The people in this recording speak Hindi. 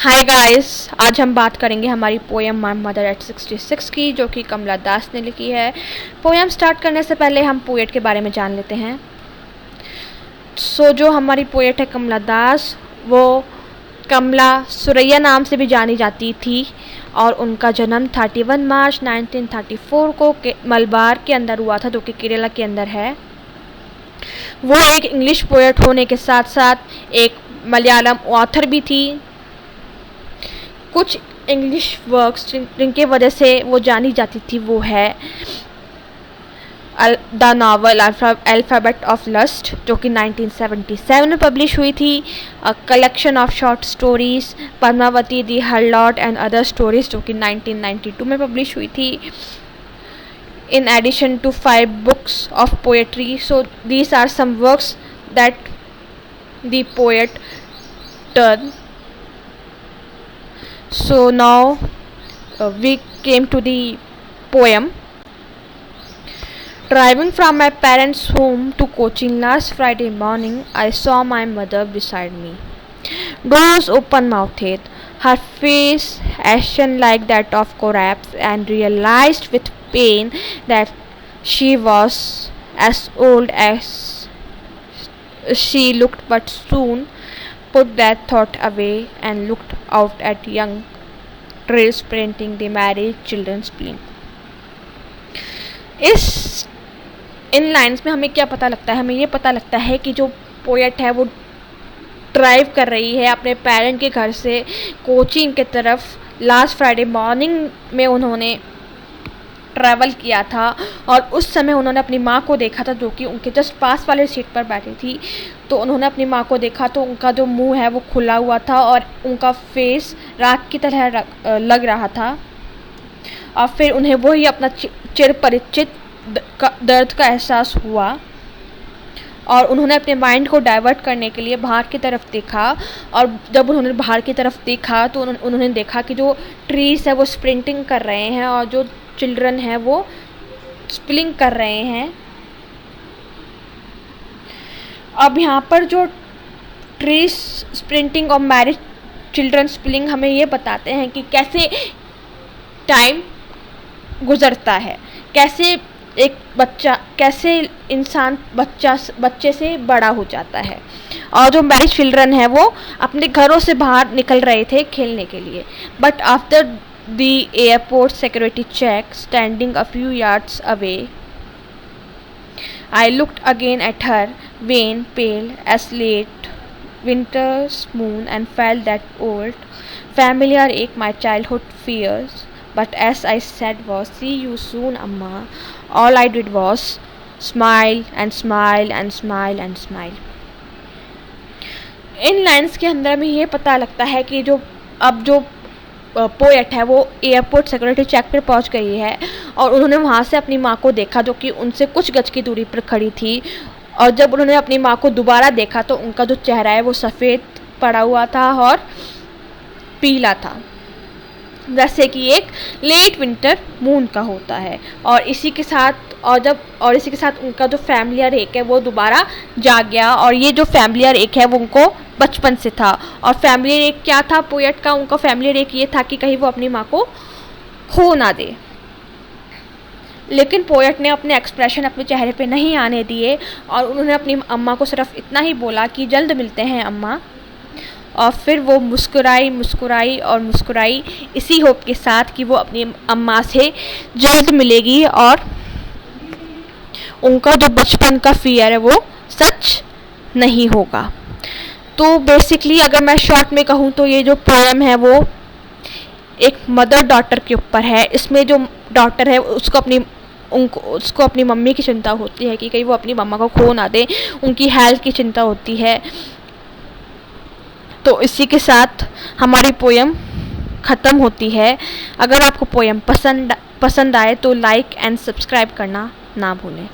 हाय गाइस, आज हम बात करेंगे हमारी पोएम माय मदर एट 66 की, जो कि कमला दास ने लिखी है। पोएम स्टार्ट करने से पहले हम पोएट के बारे में जान लेते हैं। जो हमारी पोएट है कमला दास, वो कमला सुरैया नाम से भी जानी जाती थी और उनका जन्म 31 मार्च 1934 को मलबार के अंदर हुआ था, जो कि केरला के अंदर है। वो एक इंग्लिश पोएट होने के साथ साथ एक मलयालम ऑथर भी थी। कुछ इंग्लिश वर्क्स जिनके वजह से वो जानी जाती थी वो है the novel alphabet of lust, जो कि 1977 में पब्लिश हुई थी। A collection of short stories Padmavati the harlot and other stories, जो कि 1992 में पब्लिश हुई थी। in addition to 5 books of poetry. So these are some works that the poet done. So now we came to the poem. Driving from my parents' home to Cochin last Friday morning, I saw my mother beside me. Doors open-mouthed, her face ashen like that of collapse, and realized with pain that she was as old as she looked, but soon put that thought away and looked out at young trees painting the married children's plane. In lines में हमें क्या पता लगता है? हमें ये पता लगता है कि जो पोएट है वो ड्राइव कर रही है अपने पेरेंट के घर से कोचीन के तरफ। लास्ट फ्राइडे मॉर्निंग में उन्होंने ट्रैवल किया था और उस समय उन्होंने अपनी माँ को देखा था, जो कि उनके जस्ट पास वाले सीट पर बैठी थी। तो उन्होंने अपनी माँ को देखा तो उनका जो मुंह है वो खुला हुआ था और उनका फेस राख की तरह लग रहा था। और फिर उन्हें वही अपना चिर परिचित दर्द का एहसास हुआ और उन्होंने अपने माइंड को डाइवर्ट करने के लिए बाहर की तरफ देखा। और जब उन्होंने बाहर की तरफ देखा तो उन्होंने देखा कि जो ट्रीज़ है वो स्प्रिंटिंग कर रहे हैं और जो चिल्ड्रन है वो स्पिलिंग कर रहे हैं। अब यहाँ पर जो ट्रीज स्प्रिंटिंग और मैरिज चिल्ड्रन स्पिलिंग हमें ये बताते हैं कि कैसे टाइम गुजरता है, कैसे एक बच्चा, कैसे इंसान बच्चे से बड़ा हो जाता है। और जो मैरिज चिल्ड्रन है वो अपने घरों से बाहर निकल रहे थे खेलने के लिए, but after the airport security check, standing a few yards away, I looked again at her wan, pale as late winter's moon, and felt that old familiar ache, my childhood fears. But as I said was, "See you soon, Amma," all I did was smile and smile and smile and smile. In lines के अंदर में ये पता लगता है कि जो पोएट है वो एयरपोर्ट सिक्योरिटी चेक पर पहुंच गई है और उन्होंने वहाँ से अपनी माँ को देखा, जो कि उनसे कुछ गज की दूरी पर खड़ी थी। और जब उन्होंने अपनी माँ को दोबारा देखा तो उनका जो चेहरा है वो सफ़ेद पड़ा हुआ था और पीला था, जैसे कि एक लेट विंटर मून का होता है। और इसी के साथ उनका जो फैमिलियर एक है वो दोबारा जाग गया। और ये जो फैमिलियर एक है वो उनको बचपन से था। और फैमिलियर एक क्या था पोएट का? उनका फैमिलियर एक ये था कि कहीं वो अपनी माँ को खो ना दे। लेकिन पोएट ने अपने एक्सप्रेशन अपने चेहरे पे नहीं आने दिए और उन्होंने अपनी अम्मा को सिर्फ इतना ही बोला कि जल्द मिलते हैं अम्मा। और फिर वो मुस्कुराई इसी होप के साथ कि वो अपनी अम्मा से जल्द मिलेगी और उनका जो बचपन का फियर है वो सच नहीं होगा। तो बेसिकली अगर मैं शॉर्ट में कहूँ तो ये जो पोएम है वो एक मदर डॉटर के ऊपर है। इसमें जो डॉटर है उसको अपनी मम्मी की चिंता होती है कि कहीं वो अपनी मम्मा को खो ना दे, उनकी हेल्थ की चिंता होती है। तो इसी के साथ हमारी पोएम ख़त्म होती है। अगर आपको पोएम पसंद आए तो लाइक एंड सब्सक्राइब करना ना भूलें।